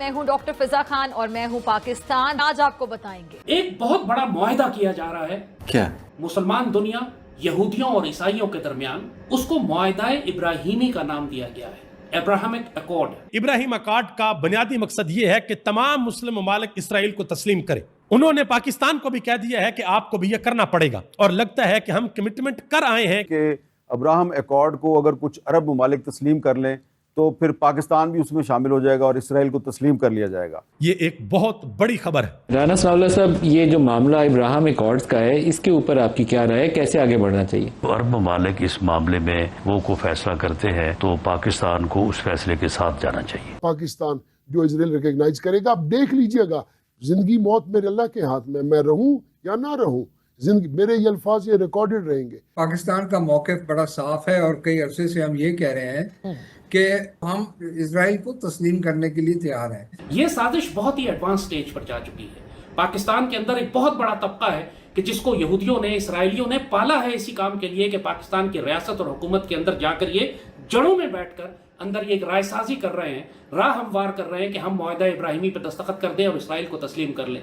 मैं हूं डॉक्टर फिजा खान और मैं हूं पाकिस्तान। आज आपको बताएंगे एक बहुत बड़ा मुआहदा किया जा रहा है। क्या? मुसलमान दुनिया, यहूदियों और ईसाइयों के दरमियान, उसको मुआहदा इब्राहिमी का नाम दिया गया है, अब्राहमिक अकॉर्ड। इब्राहिम अकॉर्ड का बुनियादी मकसद ये है कि तमाम मुस्लिम ममालिक इसराइल को तस्लीम करें। उन्होंने पाकिस्तान को भी कह दिया है कि आपको भी ये करना पड़ेगा, और लगता है कि हम कमिटमेंट कर आए हैं कि अब्राहम अकॉर्ड को अगर कुछ अरब ममालिक तस्लीम कर लें तो फिर पाकिस्तान भी उसमें शामिल हो जाएगा और इसराइल को तस्लीम कर लिया जाएगा। ये एक बहुत बड़ी खबर है। राना सनाउल्लाह साहब, ये जो मामला इब्राहिम अकॉर्ड्स का है, इसके ऊपर आपकी क्या राय है, कैसे आगे बढ़ना चाहिए? अरब ममालिक इस मामले में वो को फैसला करते हैं तो पाकिस्तान को उस फैसले के साथ जाना चाहिए। पाकिस्तान जो इजराइल रिकॉग्नाइज करेगा, आप देख लीजिएगा, जिंदगी मौत मेरे अल्लाह के हाथ में, मैं रहूं या ना रहूं, जिंदगी मेरे ये अल्फाज ये रिकॉर्डेड रहेंगे। पाकिस्तान का मौक़िफ़ बड़ा साफ है और कई अरसे से हम ये कह रहे हैं कि हम इजराइल को तस्लीम करने के लिए तैयार हैं। ये साजिश बहुत ही एडवांस स्टेज पर जा चुकी है। पाकिस्तान के अंदर एक बहुत बड़ा तबका है कि जिसको यहूदियों ने, इसराइलियों ने पाला है इसी काम के लिए कि पाकिस्तान की रियासत और हुकूमत के अंदर जाकर ये जड़ों में बैठकर अंदर ये एक राय साजी कर रहे हैं, राह हमवार कर रहे हैं कि हम मुआहदा इब्राहिमी पर दस्तखत कर दें और इसराइल को तस्लीम कर लें।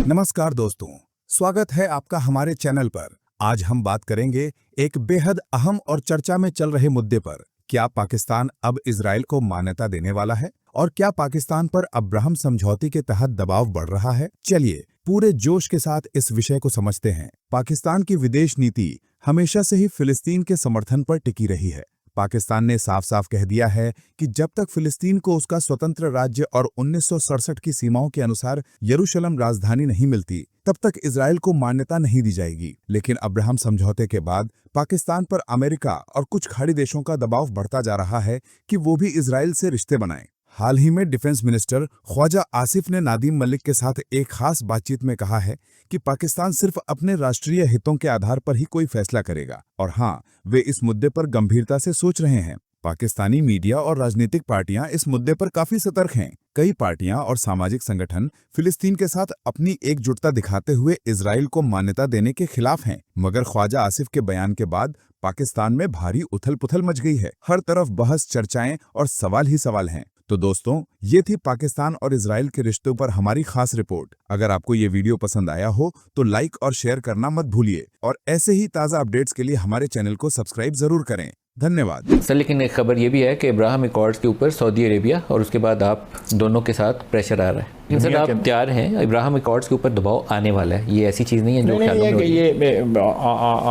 नमस्कार दोस्तों, स्वागत है आपका हमारे चैनल पर। आज हम बात करेंगे एक बेहद अहम और चर्चा में चल रहे मुद्दे पर। क्या पाकिस्तान अब इजराइल को मान्यता देने वाला है और क्या पाकिस्तान पर अब्राहम समझौते के तहत दबाव बढ़ रहा है? चलिए पूरे जोश के साथ इस विषय को समझते हैं। पाकिस्तान की विदेश नीति हमेशा से ही फिलिस्तीन के समर्थन पर टिकी रही है। पाकिस्तान ने साफ साफ कह दिया है कि जब तक फिलिस्तीन को उसका स्वतंत्र राज्य और 1967 की सीमाओं के अनुसार यरूशलेम राजधानी नहीं मिलती, तब तक इजराइल को मान्यता नहीं दी जाएगी। लेकिन अब्राहम समझौते के बाद पाकिस्तान पर अमेरिका और कुछ खाड़ी देशों का दबाव बढ़ता जा रहा है कि वो भी इजराइल से रिश्ते बनाएं। हाल ही में डिफेंस मिनिस्टर ख्वाजा आसिफ ने नादीम मलिक के साथ एक खास बातचीत में कहा है कि पाकिस्तान सिर्फ अपने राष्ट्रीय हितों के आधार पर ही कोई फैसला करेगा, और हाँ, वे इस मुद्दे पर गंभीरता से सोच रहे हैं। पाकिस्तानी मीडिया और राजनीतिक पार्टियां इस मुद्दे पर काफी सतर्क हैं। कई पार्टियां और सामाजिक संगठन फिलिस्तीन के साथ अपनी एकजुटता दिखाते हुए इजराइल को मान्यता देने के खिलाफ हैं। मगर ख्वाजा आसिफ के बयान के बाद पाकिस्तान में भारी उथल पुथल मच गई है। हर तरफ बहस, चर्चाएं और सवाल ही सवाल हैं। तो दोस्तों, ये थी पाकिस्तान और इजराइल के रिश्तों पर हमारी खास रिपोर्ट। अगर आपको ये वीडियो पसंद आया हो तो लाइक और शेयर करना मत भूलिए, और ऐसे ही ताज़ा अपडेट्स के लिए हमारे चैनल को सब्सक्राइब जरूर करें। धन्यवाद सर, लेकिन एक खबर ये भी है कि इब्राहिम अकॉर्ड्स के ऊपर सऊदी अरेबिया और उसके बाद आप दोनों के साथ प्रेशर आ रहा है। सर, आप तैयार हैं? इब्राहिम अकॉर्ड्स के ऊपर दबाव आने वाला है, ये ऐसी चीज़ नहीं है जो ख्यालों में ये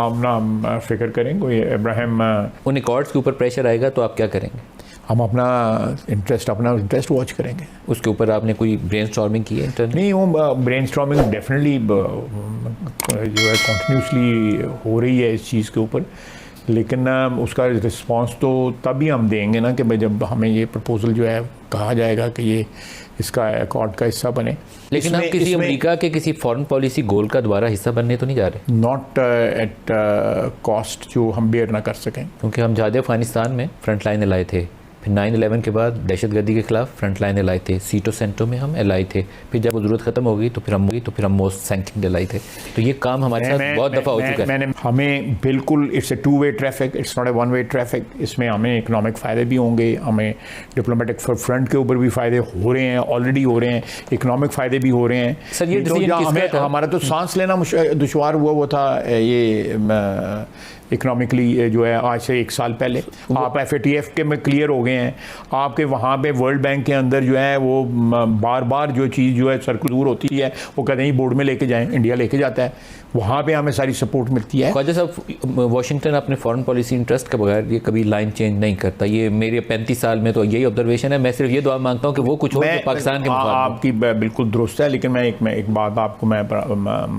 आप ना फिक्र करेंगे। इब्राहिम उन अकॉर्ड्स के ऊपर प्रेशर आएगा तो आप क्या करेंगे? हम अपना इंटरेस्ट वॉच करेंगे। उसके ऊपर आपने कोई ब्रेनस्टॉर्मिंग की है? नहीं, वो ब्रेनस्टॉर्मिंग डेफिनेटली जो है कॉन्टिन्यूसली हो रही है इस चीज़ के ऊपर, लेकिन उसका रिस्पांस तो तभी हम देंगे ना कि भाई जब हमें ये प्रपोजल जो है कहा जाएगा कि ये इसका अकॉर्ड का हिस्सा बने। लेकिन हम किसी अमेरिका के किसी फॉरेन पॉलिसी गोल का दोबारा हिस्सा बनने तो नहीं जा रहे? नॉट एट कॉस्ट जो हम बेयर ना कर सकें, क्योंकि हम ज़्यादा अफगानिस्तान में फ्रंट लाइन लाए थे, फिर 9/11 के बाद दहशतगर्दी के खिलाफ फ्रंट लाइन लाई थे, सीटो सेंटो में हम लाई थे, फिर जब वो जरूरत खत्म हो गई तो फिर हम मोस्ट सैंक्शन लाई थे। तो ये काम हमारे साथ बहुत दफ़ा हो चुका है। हमें बिल्कुल इट्स ए 2-वे ट्रैफिक, इट्स नॉट ए 1-वे ट्रैफिक। इसमें हमें इकोनॉमिक फ़ायदे भी होंगे, हमें डिप्लोमेटिक फ्रंट के ऊपर भी फ़ायदे हो रहे हैं, ऑलरेडी हो रहे हैं, इकोनॉमिक फ़ायदे भी हो रहे हैं। सर, ये तो हमारा तो सांस लेना दुश्वार हुआ वो था ये इकोनॉमिकली जो है आज से 1 साल पहले। आप FATF के में क्लियर हो गए हैं। आपके वहाँ पे वर्ल्ड बैंक के अंदर जो है वो बार बार जो चीज़ जो है सर्कुलर दूर होती है, वो कहते हैं बोर्ड में लेके जाएं, इंडिया लेके जाता है, वहाँ पे हमें सारी सपोर्ट मिलती है। ख्वाजा साहब, वाशिंगटन अपने फॉरेन पॉलिसी इंटरेस्ट के बगैर ये कभी लाइन चेंज नहीं करता। ये मेरे 35 साल में तो यही ऑब्जर्वेशन है। मैं सिर्फ ये दुआ मांगता हूँ कि वो कुछ हो जो पाकिस्तान के मुकाबले। आपकी बिल्कुल दुरुस्त है, लेकिन मैं एक बात आपको मैं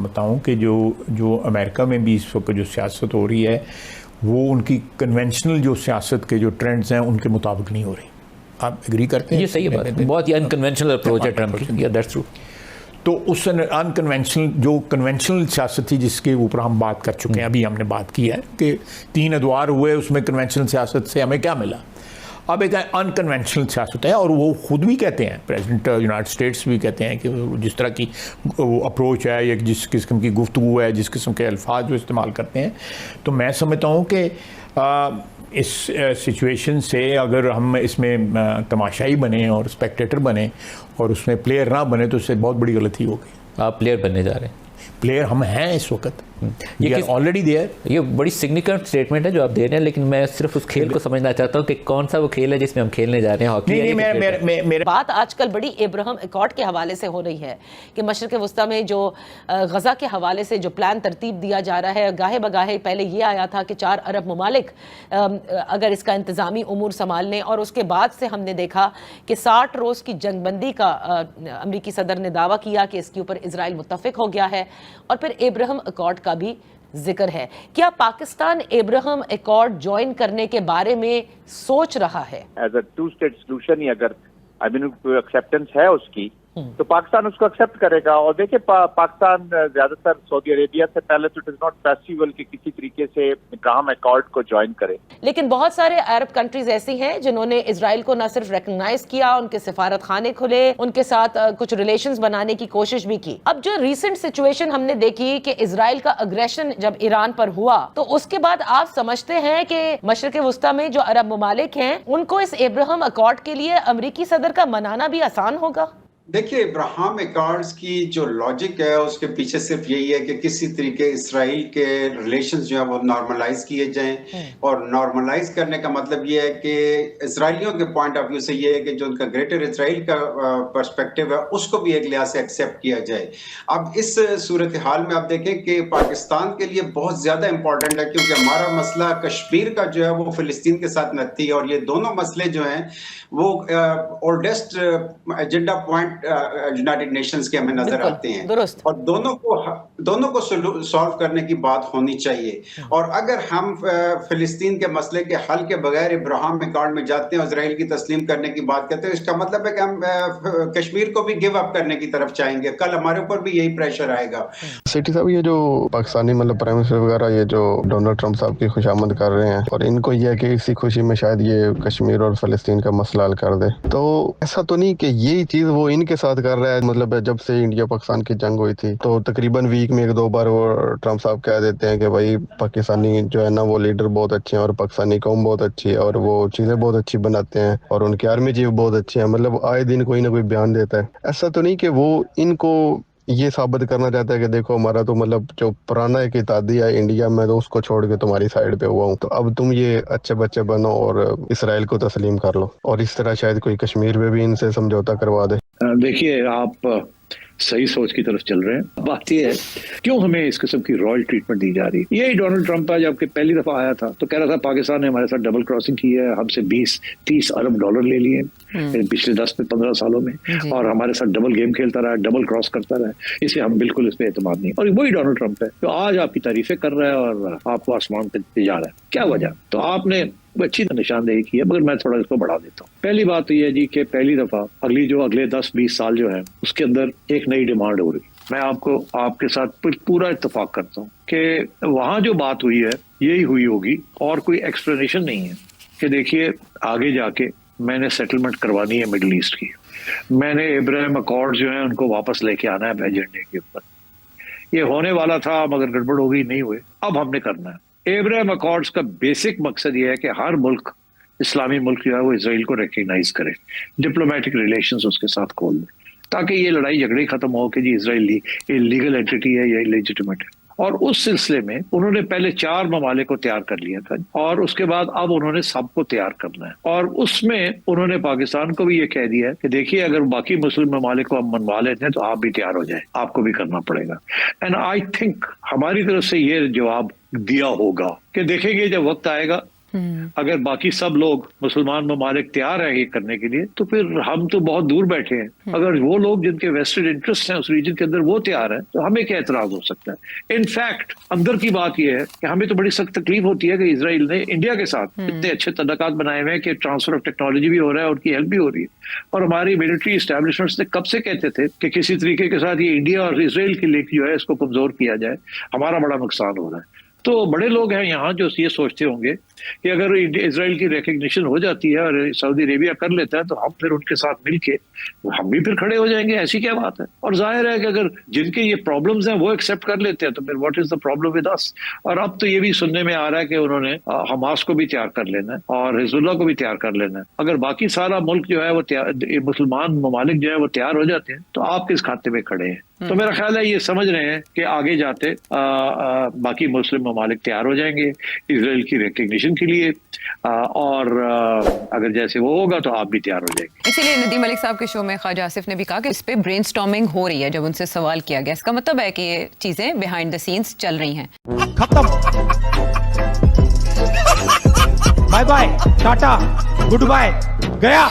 बताऊँ कि जो अमेरिका में भी इस वक्त जो सियासत हो रही है, वो उनकी कन्वेंशनल जो सियासत के जो ट्रेंड्स हैं उनके मुताबिक नहीं हो रही। आप एग्री करते हैं? ये सही बात है, बहुत ही अनकन्वेंशनल अप्रोच है ट्रम्प की। That's true. तो उस कन्वेंशनल सियासत थी जिसके ऊपर हम बात कर चुके हैं, अभी हमने बात की है कि 3 अदवार हुए, उसमें कन्वेंशनल सियासत से हमें क्या मिला। اب ایک انکنونشنل سیاست ہے، اور وہ خود بھی کہتے ہیں، پریزیڈنٹ یونائٹڈ اسٹیٹس بھی کہتے ہیں کہ جس طرح کی اپروچ ہے یا جس قسم کی گفتگو ہے، جس قسم کے الفاظ جو استعمال کرتے ہیں، تو میں سمجھتا ہوں کہ اس سچویشن سے اگر ہم اس میں تماشائی بنیں اور اسپیکٹیٹر بنیں اور اس میں پلیئر نہ بنے تو اس سے بہت بڑی غلطی ہوگی۔ آپ پلیئر بننے جا رہے ہیں؟ پلیئر ہم ہیں اس وقت، آلریڈی دیئر۔ یہ بڑی سگنیفیکنٹ اسٹیٹمنٹ ہے جو آپ دے رہے ہیں، لیکن میں صرف اس کھیل کو سمجھنا چاہتا ہوں کہ کون سا وہ کھیل ہے جس میں ہم کھیلنے جا رہے ہیں، ہاکی؟ بات آج کل بڑی ابراہیم ایکارڈ کے حوالے سے ہو رہی ہے کہ مشرق وسطیٰ میں جو غزہ کے حوالے سے جو پلان ترتیب دیا جا رہا ہے، گاہے بگاہے پہلے یہ آیا تھا کہ 4 عرب ممالک اگر اس کا انتظامی امور سنبھال لیں، اور اس کے بعد سے ہم نے دیکھا کہ 60 روز کی جنگ بندی کا امریکی صدر نے دعویٰ کیا کہ اس کے اوپر اسرائیل متفق ہو گیا ہے، اور پھر ابراہیم ایکارڈ کا بھی ذکر ہے۔ کیا پاکستان ابراہیم ایکارڈ جوائن کرنے کے بارے میں سوچ رہا ہے؟ ایز اے 2 اسٹیٹ سلوشن ہی اگر ایکسیپٹنس ہے اس کی تو پاکستان اس کو ایکسیپٹ کرے گا۔ اور دیکھیں پاکستان زیادہ تر سعودی عربیہ سے پہلے تو اٹ از ناٹ پاسبل کہ کسی طریقے سے ابراہیم ایکارڈ کو جوائن کرے، لیکن بہت سارے عرب کنٹریز ایسی ہیں جنہوں نے اسرائیل کو نہ صرف ریکگنائز کیا، ان کے سفارت خانے کھلے، ان کے ساتھ کچھ ریلیشنز بنانے کی کوشش بھی کی۔ اب جو ریسنٹ سچویشن ہم نے دیکھی کہ اسرائیل کا اگریشن جب ایران پر ہوا، تو اس کے بعد آپ سمجھتے ہیں کہ مشرق وسطیٰ میں جو عرب ممالک ہیں ان کو اس ابراہیم ایکارڈ کے لیے امریکی صدر کا منانا بھی آسان ہوگا؟ دیکھیے، ابراہیم ایکارڈز کی جو لاجک ہے اس کے پیچھے صرف یہی ہے کہ کسی طریقے اسرائیل کے ریلیشنز جو ہیں وہ نارملائز کیے جائیں، اور نارملائز کرنے کا مطلب یہ ہے کہ اسرائیلیوں کے پوائنٹ آف ویو سے یہ ہے کہ جو ان کا گریٹر اسرائیل کا پرسپیکٹیو ہے اس کو بھی ایک لحاظ سے ایکسیپٹ کیا جائے۔ اب اس صورتحال میں آپ دیکھیں کہ پاکستان کے لیے بہت زیادہ امپورٹنٹ ہے، کیونکہ ہمارا مسئلہ کشمیر کا جو ہے وہ فلسطین کے ساتھ نتی ہے، اور یہ دونوں مسئلے جو ہیں وہ oldest agenda point United nations کے ہمیں نظر آتے ہیں، اور دونوں کو سالو کرنے کی بات ہونی چاہیے۔ اور اگر ہم فلسطین کے مسئلے کے حل کے بغیر ابراہیم ایکارڈ میں جاتے ہیں، اسرائیل کی تسلیم کرنے کی بات کرتے ہیں، اس کا مطلب ہے کہ ہم کشمیر کو بھی گیو اپ کرنے کی طرف چاہیں گے، کل ہمارے اوپر بھی یہی پریشر آئے گا۔ سیٹھی صاحب، یہ جو پاکستانی پرائم منسٹر وغیرہ یہ جو ڈونلڈ ٹرمپ صاحب کی خوشامد کر رہے ہیں، اور ان کو یہ ہے کہ اسی خوشی میں شاید یہ کشمیر اور فلسطین کا مسئلہ حل کر دے، تو ایسا تو نہیں کہ یہی چیز وہ ان کے ساتھ کر رہا ہے؟ جب سے انڈیا پاکستان کی جنگ ہوئی تھی تو تقریباً ویک میں 1-2 بار وہ ٹرمپ صاحب کہہ دیتے ہیں کہ بھائی پاکستانی جو ہے نا وہ لیڈر بہت اچھے ہیں، اور پاکستانی قوم بہت اچھی ہے، اور وہ چیزیں بہت اچھی بناتے ہیں، اور ان کی آرمی چیف بہت اچھے ہیں۔ آئے دن کوئی نہ کوئی بیان دیتا ہے۔ ایسا تو نہیں کہ وہ ان کو یہ ثابت کرنا چاہتا ہے کہ دیکھو ہمارا تو جو پرانا ایک اتحادیہ ہے انڈیا میں، تو اس کو چھوڑ کے تمہاری سائڈ پہ ہوا ہوں، تو اب تم یہ اچھے بچے بنو اور اسرائیل کو تسلیم کر لو، اور اس طرح شاید کوئی کشمیر میں بھی ان سے سمجھوتا کروا دے۔ دیکھیے، آپ صحیح سوچ کی طرف چل رہے ہیں۔ بات یہ ہے کیوں ہمیں اس قسم کی رائل ٹریٹمنٹ دی جا رہی ہے؟ یہی ڈونلڈ ٹرمپ جب کہ پہلی دفعہ آیا تھا تو کہہ رہا تھا پاکستان نے ہمارے ساتھ ڈبل کراسنگ کی ہے، ہم سے 20-30 ارب ڈالر لے لیے پچھلے 10-15 سالوں میں، اور ہمارے ساتھ ڈبل گیم کھیلتا رہا، ڈبل کراس کرتا رہا، اس لیے ہم بالکل اس پہ اعتماد نہیں۔ اور وہی ڈونلڈ ٹرمپ ہے جو آج آپ کی تعریفیں کر رہا ہے اور آپ کو آسمان پہ لے جا رہا ہے۔ کیا وجہ؟ تو آپ نے اچھی نشاندہی کی ہے، مگر میں تھوڑا اس کو بڑھا دیتا ہوں۔ پہلی بات تو یہ ہے جی کہ پہلی دفعہ اگلے 10-20 سال جو ہے اس کے اندر ایک نئی ڈیمانڈ ہو رہی ہے۔ میں آپ کے ساتھ پورا اتفاق کرتا ہوں کہ وہاں جو بات ہوئی ہے یہی ہوئی ہوگی، اور کوئی ایکسپلینیشن نہیں ہے کہ دیکھیے آگے جا کے میں نے سیٹلمنٹ کروانی ہے مڈل ایسٹ کی، میں نے ابراہیم ایکارڈ جو ہیں ان کو واپس لے کے آنا ہے ایجنڈے کے اوپر۔ یہ ہونے والا تھا مگر گڑبڑ ہو گئی، نہیں ہوئے، اب ہم نے کرنا ہے۔ ابراہیم ایکارڈز کا بیسک مقصد یہ ہے کہ ہر ملک، اسلامی ملک جو ہے وہ اسرائیل کو ریکگنائز کرے، ڈپلومیٹک ریلیشنز اس کے ساتھ کھول دے، تاکہ یہ لڑائی جھگڑے ختم ہو کہ جی اسرائیل لیگل اینٹی ہے یا لیجیٹیمیٹ ہے۔ اور اس سلسلے میں انہوں نے پہلے 4 ممالک کو تیار کر لیا تھا، اور اس کے بعد اب انہوں نے سب کو تیار کرنا ہے، اور اس میں انہوں نے پاکستان کو بھی یہ کہہ دیا ہے کہ دیکھیے اگر باقی مسلم ممالک کو ہم منوا لیتے ہیں تو آپ بھی تیار ہو جائیں، آپ کو بھی کرنا پڑے گا۔ اینڈ آئی تھنک ہماری طرف سے یہ جواب دیا ہوگا کہ دیکھیں گے جب وقت آئے گا، اگر باقی سب لوگ مسلمان ممالک تیار ہیں یہ کرنے کے لیے تو پھر ہم تو بہت دور بیٹھے ہیں، اگر وہ لوگ جن کے ویسٹڈ انٹرسٹ ہیں اس ریجن کے اندر وہ تیار ہیں تو ہمیں کیا اعتراض ہو سکتا ہے؟ انفیکٹ اندر کی بات یہ ہے کہ ہمیں تو بڑی سخت تکلیف ہوتی ہے کہ اسرائیل نے انڈیا کے ساتھ اتنے اچھے تعلقات بنائے ہوئے ہیں کہ ٹرانسفر آف ٹیکنالوجی بھی ہو رہا ہے اور ان کی ہیلپ بھی ہو رہی ہے، اور ہماری ملٹری اسٹیبلشمنٹس نے کب سے کہتے تھے کہ کسی طریقے کے ساتھ یہ انڈیا اور اسرائیل کی لنک جو ہے اس کو کمزور کیا جائے، ہمارا بڑا نقصان ہو رہا ہے۔ तो बड़े लोग हैं यहाँ जो ये सोचते होंगे कि अगर इजराइल की रिकग्निशन हो जाती है और सऊदी अरेबिया कर लेता है तो हम फिर उनके साथ मिलके हम भी फिर खड़े हो जाएंगे, ऐसी क्या बात है। और जाहिर है कि अगर जिनके ये प्रॉब्लम्स हैं वो एक्सेप्ट कर लेते हैं तो फिर what is the problem with us. और अब तो ये भी सुनने में आ रहा है कि उन्होंने हमास को भी तैयार कर लेना है और हिजबुल्लाह को भी तैयार कर लेना है। अगर बाकी सारा मुल्क जो है वो मुसलमान ममालिक जो है वो तैयार हो जाते हैं तो आप किस खाते में खड़े हैं। तो मेरा ख्याल है ये समझ रहे हैं कि आगे जाते बाकी मुस्लिम ममालिक तैयार हो जाएंगे इजराइल की रिकग्निशन के लिए, और अगर जैसे वो होगा तो आप भी तैयार हो जाएंगे। इसीलिए नदीम मलिक साहब के शो में ख्वाजा आसिफ ने भी कहा कि इस पे ब्रेनस्टॉर्मिंग हो रही है। जब उनसे सवाल किया गया, इसका मतलब है कि ये चीजें बिहाइंड द सीन्स चल रही हैं। खत्म, bye bye, tata, goodbye, गया।